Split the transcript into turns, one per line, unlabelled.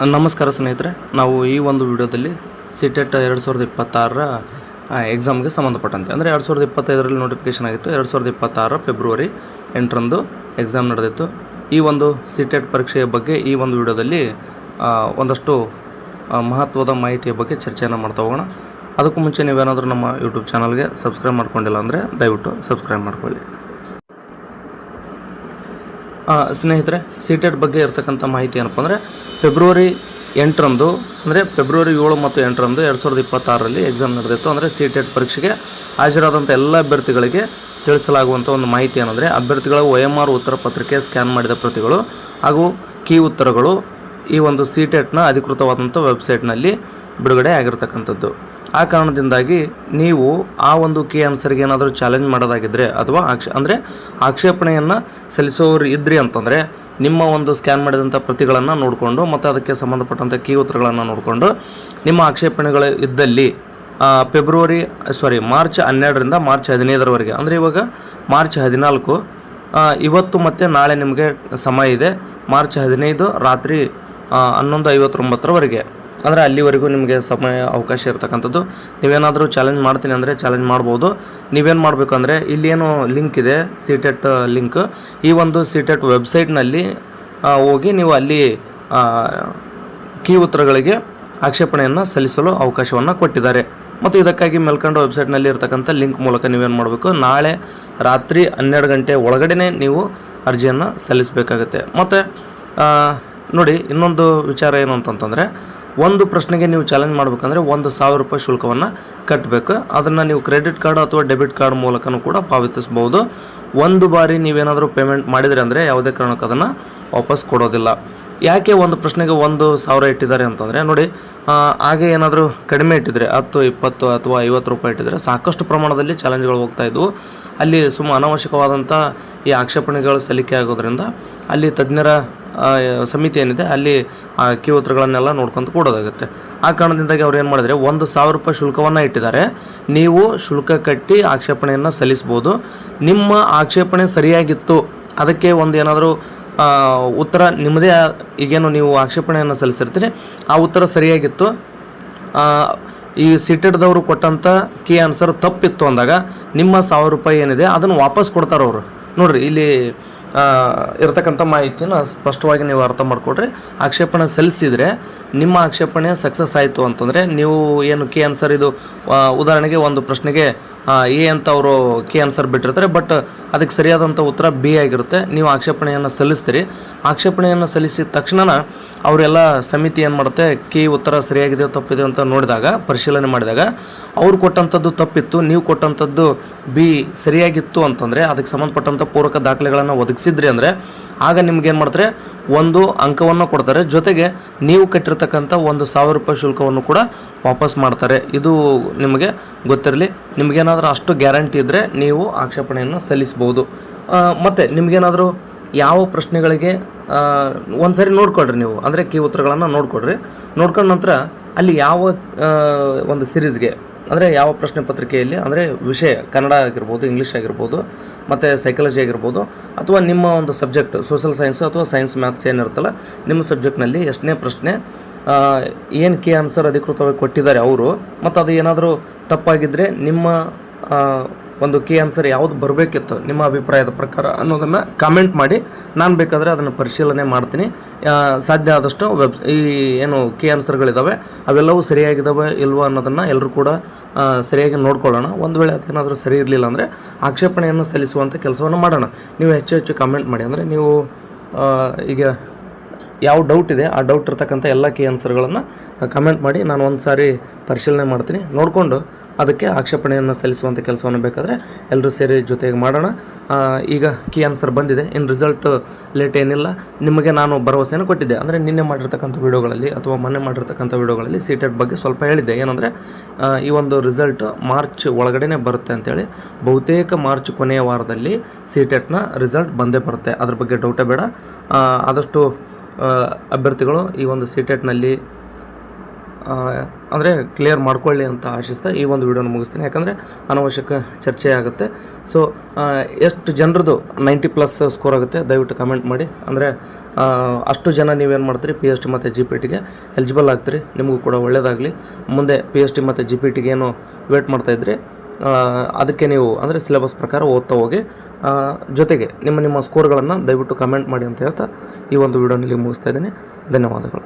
ನಮಸ್ಕಾರ ಸ್ನೇಹಿತರೆ, ನಾವು ಈ ಒಂದು ವಿಡಿಯೋದಲ್ಲಿ ಸಿಟೆಟ್ 2026ರ ಎಕ್ಸಾಮ್ಗೆ ಸಂಬಂಧಪಟ್ಟಂತೆ ಅಂದರೆ 2025ರಲ್ಲಿ ನೋಟಿಫಿಕೇಷನ್ ಆಗಿತ್ತು. 2026 ಫೆಬ್ರವರಿ 8ರಂದು ಎಕ್ಸಾಮ್ ನಡೆದಿತ್ತು. ಈ ಒಂದು ಸಿಟೆಟ್ ಪರೀಕ್ಷೆಯ ಬಗ್ಗೆ ಈ ಒಂದು ವಿಡಿಯೋದಲ್ಲಿ ಒಂದಷ್ಟು ಮಹತ್ವದ ಮಾಹಿತಿಯ ಬಗ್ಗೆ ಚರ್ಚೆಯನ್ನು ಮಾಡ್ತಾ ಹೋಗೋಣ. ಅದಕ್ಕೂ ಮುಂಚೆ ನೀವೇನಾದರೂ ನಮ್ಮ ಯೂಟ್ಯೂಬ್ ಚಾನಲ್ಗೆ ಸಬ್ಸ್ಕ್ರೈಬ್ ಮಾಡ್ಕೊಂಡಿಲ್ಲ ಅಂದರೆ ದಯವಿಟ್ಟು ಸಬ್ಸ್ಕ್ರೈಬ್ ಮಾಡ್ಕೊಳ್ಳಿ. ಸ್ನೇಹಿತರೆ, ಸಿಟೆಟ್ ಬಗ್ಗೆ ಇರತಕ್ಕಂಥ ಮಾಹಿತಿ ಏನಪ್ಪ ಅಂದರೆ ಫೆಬ್ರವರಿ 8ರಂದು ಅಂದರೆ ಫೆಬ್ರವರಿ 7 ಮತ್ತು 8ರಂದು 2026ರಲ್ಲಿ ಎಕ್ಸಾಮ್ ನಡೆದಿತ್ತು. ಅಂದರೆ ಸಿಟೆಟ್ ಪರೀಕ್ಷೆಗೆ ಹಾಜರಾದಂಥ ಎಲ್ಲ ಅಭ್ಯರ್ಥಿಗಳಿಗೆ ತಿಳಿಸಲಾಗುವಂಥ ಒಂದು ಮಾಹಿತಿ ಏನಂದರೆ ಅಭ್ಯರ್ಥಿಗಳ OMR ಉತ್ತರ ಪತ್ರಿಕೆ ಸ್ಕ್ಯಾನ್ ಮಾಡಿದ ಪ್ರತಿಗಳು ಹಾಗೂ ಕೀ ಉತ್ತರಗಳು ಈ ಒಂದು ಸಿಟೆಟ್ನ ಅಧಿಕೃತವಾದಂಥ ವೆಬ್ಸೈಟ್ನಲ್ಲಿ ಬಿಡುಗಡೆ ಆಗಿರ್ತಕ್ಕಂಥದ್ದು. ಆ ಕಾರಣದಿಂದಾಗಿ ನೀವು ಆ ಒಂದು ಕೀ ಆನ್ಸರ್ಗೆ ಏನಾದರೂ ಚಾಲೆಂಜ್ ಮಾಡೋದಾಗಿದ್ದರೆ ಅಥವಾ ಆಕ್ಷೇಪಣೆಯನ್ನು ಸಲ್ಲಿಸೋರು ಇದ್ರಿ ಅಂತಂದರೆ ನಿಮ್ಮ ಒಂದು ಸ್ಕ್ಯಾನ್ ಮಾಡಿದಂಥ ಪ್ರತಿಗಳನ್ನು ನೋಡಿಕೊಂಡು ಮತ್ತು ಅದಕ್ಕೆ ಸಂಬಂಧಪಟ್ಟಂಥ ಕೀ ಉತ್ತರಗಳನ್ನು ನೋಡಿಕೊಂಡು ನಿಮ್ಮ ಆಕ್ಷೇಪಣೆಗಳು ಇದ್ದಲ್ಲಿ ಮಾರ್ಚ್ 12ರಿಂದ ಮಾರ್ಚ್ 15ರವರೆಗೆ ಅಂದರೆ ಇವಾಗ ಮಾರ್ಚ್ 14 ಇವತ್ತು ಮತ್ತು ನಾಳೆ ನಿಮಗೆ ಸಮಯ ಇದೆ. ಮಾರ್ಚ್ 15 ರಾತ್ರಿ 11:59ರವರೆಗೆ ಅಂದರೆ ಅಲ್ಲಿವರೆಗೂ ನಿಮಗೆ ಸಮಯ ಅವಕಾಶ ಇರತಕ್ಕಂಥದ್ದು. ನೀವೇನಾದರೂ ಚಾಲೆಂಜ್ ಮಾಡ್ತೀನಿ ಅಂದರೆ ಚಾಲೆಂಜ್ ಮಾಡ್ಬೋದು. ನೀವೇನು ಮಾಡಬೇಕು ಅಂದರೆ ಇಲ್ಲೇನು ಲಿಂಕ್ ಇದೆ, ಸಿಟೆಟ್ ಲಿಂಕ್, ಈ ಒಂದು ಸಿಟೆಟ್ ವೆಬ್ಸೈಟ್ನಲ್ಲಿ ಹೋಗಿ ನೀವು ಅಲ್ಲಿ ಕೀ ಉತ್ತರಗಳಿಗೆ ಆಕ್ಷೇಪಣೆಯನ್ನು ಸಲ್ಲಿಸಲು ಅವಕಾಶವನ್ನು ಕೊಟ್ಟಿದ್ದಾರೆ. ಮತ್ತು ಇದಕ್ಕಾಗಿ ಮೇಲ್ಕಂಡು ವೆಬ್ಸೈಟ್ನಲ್ಲಿ ಇರತಕ್ಕಂಥ ಲಿಂಕ್ ಮೂಲಕ ನೀವೇನು ಮಾಡಬೇಕು, ನಾಳೆ ರಾತ್ರಿ 12 ಗಂಟೆ ಒಳಗಡೆ ನೀವು ಅರ್ಜಿಯನ್ನು ಸಲ್ಲಿಸಬೇಕಾಗುತ್ತೆ. ಮತ್ತು ನೋಡಿ, ಇನ್ನೊಂದು ವಿಚಾರ ಏನು ಅಂತಂತಂದರೆ ಒಂದು ಪ್ರಶ್ನೆಗೆ ನೀವು ಚಾಲೆಂಜ್ ಮಾಡಬೇಕಂದ್ರೆ ₹1,000 ಶುಲ್ಕವನ್ನು ಕಟ್ಟಬೇಕು. ಅದನ್ನು ನೀವು ಕ್ರೆಡಿಟ್ ಕಾರ್ಡ್ ಅಥವಾ ಡೆಬಿಟ್ ಕಾರ್ಡ್ ಮೂಲಕನೂ ಕೂಡ ಪಾವತಿಸ್ಬೋದು. ಒಂದು ಬಾರಿ ನೀವೇನಾದರೂ ಪೇಮೆಂಟ್ ಮಾಡಿದರೆ ಅಂದರೆ ಯಾವುದೇ ಕಾರಣಕ್ಕೆ ಅದನ್ನು ವಾಪಸ್ ಕೊಡೋದಿಲ್ಲ. ಯಾಕೆ ಒಂದು ಪ್ರಶ್ನೆಗೆ 1,000 ಇಟ್ಟಿದ್ದಾರೆ ಅಂತಂದರೆ ನೋಡಿ, ಹಾಗೆ ಏನಾದರೂ ಕಡಿಮೆ ಇಟ್ಟಿದ್ರೆ 10, 20 ಅಥವಾ ₹50 ಇಟ್ಟಿದ್ರೆ ಸಾಕಷ್ಟು ಪ್ರಮಾಣದಲ್ಲಿ ಚಾಲೆಂಜ್ಗಳು ಹೋಗ್ತಾ ಇದ್ವು. ಅಲ್ಲಿ ಅನಾವಶ್ಯಕವಾದಂಥ ಈ ಆಕ್ಷೇಪಣೆಗಳು ಸಲ್ಲಿಕೆ ಆಗೋದ್ರಿಂದ ಅಲ್ಲಿ ತಜ್ಞರ ಸಮಿತಿ ಏನಿದೆ ಅಲ್ಲಿ ಆ ಕೀ ಉತ್ತರಗಳನ್ನೆಲ್ಲ ನೋಡ್ಕೊಂತ ಕೊಡೋದಾಗುತ್ತೆ. ಆ ಕಾರಣದಿಂದಾಗಿ ಅವ್ರು ಏನು ಮಾಡಿದರೆ ₹1,000 ಶುಲ್ಕವನ್ನು ಇಟ್ಟಿದ್ದಾರೆ. ನೀವು ಶುಲ್ಕ ಕಟ್ಟಿ ಆಕ್ಷೇಪಣೆಯನ್ನು ಸಲ್ಲಿಸ್ಬೋದು. ನಿಮ್ಮ ಆಕ್ಷೇಪಣೆ ಸರಿಯಾಗಿತ್ತು, ಅದಕ್ಕೆ ಒಂದು ಏನಾದರೂ ಉತ್ತರ ನಿಮ್ಮದೇ, ಈಗೇನು ನೀವು ಆಕ್ಷೇಪಣೆಯನ್ನು ಸಲ್ಲಿಸಿರ್ತೀರಿ ಆ ಉತ್ತರ ಸರಿಯಾಗಿತ್ತು, ಈ ಸಿಟೆಟ್ದವರು ಕೊಟ್ಟಂಥ ಕೀ ಆನ್ಸರ್ ತಪ್ಪಿತ್ತು ಅಂದಾಗ ನಿಮ್ಮ ₹1,000 ಏನಿದೆ ಅದನ್ನು ವಾಪಸ್ ಕೊಡ್ತಾರೆ ಅವರು. ನೋಡಿರಿ, ಇಲ್ಲಿ ಇರತಕ್ಕಂಥ ಮಾಹಿತಿನ ಸ್ಪಷ್ಟವಾಗಿ ನೀವು ಅರ್ಥ ಮಾಡಿಕೊಡ್ರಿ. ಆಕ್ಷೇಪಣೆ ಸಲ್ಲಿಸಿದರೆ ನಿಮ್ಮ ಆಕ್ಷೇಪಣೆ ಸಕ್ಸಸ್ ಆಯಿತು ಅಂತಂದರೆ ನೀವು ಏನು ಕೀ ಆನ್ಸರ್, ಇದು ಉದಾಹರಣೆಗೆ ಒಂದು ಪ್ರಶ್ನೆಗೆ ಎ ಅಂತ ಅವರು ಕೀ ಆನ್ಸರ್ ಬಿಟ್ಟಿರ್ತಾರೆ, ಬಟ್ ಅದಕ್ಕೆ ಸರಿಯಾದಂಥ ಉತ್ತರ ಬಿ ಆಗಿರುತ್ತೆ. ನೀವು ಆಕ್ಷೇಪಣೆಯನ್ನು ಸಲ್ಲಿಸ್ತೀರಿ. ಆಕ್ಷೇಪಣೆಯನ್ನು ಸಲ್ಲಿಸಿದ ತಕ್ಷಣ ಅವರೆಲ್ಲ ಸಮಿತಿ ಏನು ಮಾಡುತ್ತೆ, ಕೀ ಉತ್ತರ ಸರಿಯಾಗಿದೆ ತಪ್ಪಿದೆ ಅಂತ ನೋಡಿದಾಗ, ಪರಿಶೀಲನೆ ಮಾಡಿದಾಗ ಅವ್ರು ಕೊಟ್ಟಂಥದ್ದು ತಪ್ಪಿತ್ತು, ನೀವು ಕೊಟ್ಟಂಥದ್ದು ಬಿ ಸರಿಯಾಗಿತ್ತು ಅಂತಂದರೆ ಅದಕ್ಕೆ ಸಂಬಂಧಪಟ್ಟಂಥ ಪೂರಕ ದಾಖಲೆಗಳನ್ನು ಒದಗಿಸಿದ್ರಿ ಅಂದರೆ ಆಗ ನಿಮ್ಗೇನು ಮಾಡ್ತಾರೆ, 1 ಅಂಕವನ್ನು ಕೊಡ್ತಾರೆ. ಜೊತೆಗೆ ನೀವು ಕಟ್ಟಿರ್ತಕ್ಕಂಥ ₹1,000 ಶುಲ್ಕವನ್ನು ಕೂಡ ವಾಪಸ್ ಮಾಡ್ತಾರೆ. ಇದು ನಿಮಗೆ ಗೊತ್ತಿರಲಿ. ನಿಮಗೇನಾದರೂ ಅಷ್ಟು ಗ್ಯಾರಂಟಿ ಇದ್ದರೆ ನೀವು ಆಕ್ಷೇಪಣೆಯನ್ನು ಸಲ್ಲಿಸ್ಬೋದು. ಮತ್ತು ನಿಮಗೇನಾದರೂ ಯಾವ ಪ್ರಶ್ನೆಗಳಿಗೆ ಒಂದು ಸರಿ ನೋಡ್ಕೊಳ್ರಿ ನೀವು, ಅಂದರೆ ಕೀ ಉತ್ತರಗಳನ್ನು ನೋಡ್ಕೊಳ್ರಿ. ನೋಡ್ಕೊಂಡ ನಂತರ ಅಲ್ಲಿ ಯಾವ ಒಂದು ಸಿರೀಸ್ಗೆ ಅಂದರೆ ಯಾವ ಪ್ರಶ್ನೆ ಪತ್ರಿಕೆಯಲ್ಲಿ ಅಂದರೆ ವಿಷಯ ಕನ್ನಡ ಆಗಿರ್ಬೋದು, ಇಂಗ್ಲೀಷ್ ಆಗಿರ್ಬೋದು, ಮತ್ತು ಸೈಕಾಲಜಿ ಆಗಿರ್ಬೋದು, ಅಥವಾ ನಿಮ್ಮ ಒಂದು ಸಬ್ಜೆಕ್ಟ್ ಸೋಷಲ್ ಸೈನ್ಸ್ ಅಥವಾ ಸೈನ್ಸ್ ಮ್ಯಾಥ್ಸ್ ಏನಿರುತ್ತಲ್ಲ ನಿಮ್ಮ ಸಬ್ಜೆಕ್ಟ್ನಲ್ಲಿ ಎಷ್ಟನೇ ಪ್ರಶ್ನೆ ಏನು ಕೀ ಆನ್ಸರ್ ಅಧಿಕೃತವಾಗಿ ಕೊಟ್ಟಿದ್ದಾರೆ ಅವರು, ಮತ್ತು ಅದು ಏನಾದರೂ ತಪ್ಪಾಗಿದ್ದರೆ ನಿಮ್ಮ ಒಂದು ಕೀ ಆನ್ಸರ್ ಯಾವುದು ಬರಬೇಕಿತ್ತು ನಿಮ್ಮ ಅಭಿಪ್ರಾಯದ ಪ್ರಕಾರ ಅನ್ನೋದನ್ನು ಕಾಮೆಂಟ್ ಮಾಡಿ. ನಾನು ಬೇಕಾದರೆ ಅದನ್ನು ಪರಿಶೀಲನೆ ಮಾಡ್ತೀನಿ. ಸಾಧ್ಯ ಆದಷ್ಟು ಈ ಏನು ಕೀ ಆನ್ಸರ್ಗಳಿದ್ದಾವೆ ಅವೆಲ್ಲವೂ ಸರಿಯಾಗಿದ್ದಾವೆ ಇಲ್ವೋ ಅನ್ನೋದನ್ನು ಎಲ್ಲರೂ ಕೂಡ ಸರಿಯಾಗಿ ನೋಡ್ಕೊಳ್ಳೋಣ. ಒಂದು ವೇಳೆ ಅದೇನಾದರೂ ಸರಿ ಇರಲಿಲ್ಲ ಅಂದರೆ ಆಕ್ಷೇಪಣೆಯನ್ನು ಸಲ್ಲಿಸುವಂಥ ಕೆಲಸವನ್ನು ಮಾಡೋಣ. ನೀವು ಹೆಚ್ಚು ಕಾಮೆಂಟ್ ಮಾಡಿ. ಅಂದರೆ ನೀವು ಈಗ ಯಾವ ಡೌಟ್ ಇದೆ ಆ ಡೌಟ್ ಇರ್ತಕ್ಕಂಥ ಎಲ್ಲ ಕೀ ಆನ್ಸರ್ಗಳನ್ನು ಕಮೆಂಟ್ ಮಾಡಿ. ನಾನು ಒಂದು ಸಾರಿ ಪರಿಶೀಲನೆ ಮಾಡ್ತೀನಿ, ನೋಡಿಕೊಂಡು ಅದಕ್ಕೆ ಆಕ್ಷೇಪಣೆಯನ್ನು ಸಲ್ಲಿಸುವಂಥ ಕೆಲಸವನ್ನು ಬೇಕಾದರೆ ಎಲ್ಲರೂ ಸೇರಿ ಜೊತೆಗೆ ಮಾಡೋಣ. ಈಗ ಕೀ ಆನ್ಸರ್ ಬಂದಿದೆ, ಇನ್ನು ರಿಸಲ್ಟ್ ಲೇಟ್ ಏನಿಲ್ಲ. ನಿಮಗೆ ನಾನು ಭರವಸೆಯನ್ನು ಕೊಟ್ಟಿದ್ದೆ. ಅಂದರೆ ನಿನ್ನೆ ಮಾಡಿರ್ತಕ್ಕಂಥ ವಿಡಿಯೋಗಳಲ್ಲಿ ಅಥವಾ ಮೊನ್ನೆ ಮಾಡಿರ್ತಕ್ಕಂಥ ವಿಡಿಯೋಗಳಲ್ಲಿ ಸಿಟೆಟ್ ಬಗ್ಗೆ ಸ್ವಲ್ಪ ಹೇಳಿದ್ದೆ. ಏನಂದರೆ ಈ ಒಂದು ರಿಸಲ್ಟ್ ಮಾರ್ಚ್ ಒಳಗಡೆ ಬರುತ್ತೆ ಅಂತೇಳಿ. ಬಹುತೇಕ ಮಾರ್ಚ್ ಕೊನೆಯ ವಾರದಲ್ಲಿ ಸಿಟೆಟ್ನ ರಿಸಲ್ಟ್ ಬಂದೇ ಬರುತ್ತೆ, ಅದ್ರ ಬಗ್ಗೆ ಡೌಟೇ ಬೇಡ. ಆದಷ್ಟು ಅಭ್ಯರ್ಥಿಗಳು ಈ ಒಂದು ಸಿಟೆಟ್ನಲ್ಲಿ ಅಂದರೆ ಕ್ಲಿಯರ್ ಮಾಡ್ಕೊಳ್ಳಿ ಅಂತ ಆಶಿಸ್ತಾ ಈ ಒಂದು ವಿಡಿಯೋನ ಮುಗಿಸ್ತೀನಿ. ಯಾಕಂದರೆ ಅನಾವಶ್ಯಕ ಚರ್ಚೆ ಆಗುತ್ತೆ. ಸೊ ಎಷ್ಟು ಜನರದು 90+ ಸ್ಕೋರ್ ಆಗುತ್ತೆ ದಯವಿಟ್ಟು ಕಮೆಂಟ್ ಮಾಡಿ. ಅಂದರೆ ಅಷ್ಟು ಜನ ನೀವೇನು ಮಾಡ್ತೀರಿ PST ಮತ್ತು GPTಗೆ ಎಲಿಜಿಬಲ್ ಆಗ್ತೀರಿ. ನಿಮಗೂ ಕೂಡ ಒಳ್ಳೆಯದಾಗಲಿ. ಮುಂದೆ PST ಮತ್ತು GPTಗೆ ಏನು ವೇಟ್ ಮಾಡ್ತಾಯಿದ್ರಿ ಅದಕ್ಕೆ ನೀವು ಅಂದರೆ ಸಿಲೆಬಸ್ ಪ್ರಕಾರ ಓದ್ತಾ ಹೋಗಿ. ಜೊತೆಗೆ ನಿಮ್ಮ ಸ್ಕೋರ್ಗಳನ್ನು ದಯವಿಟ್ಟು ಕಮೆಂಟ್ ಮಾಡಿ ಅಂತ ಹೇಳ್ತಾ ಈ ಒಂದು ವಿಡಿಯೋನಲ್ಲಿ ಮುಗಿಸ್ತಾ ಇದ್ದೀನಿ. ಧನ್ಯವಾದಗಳು.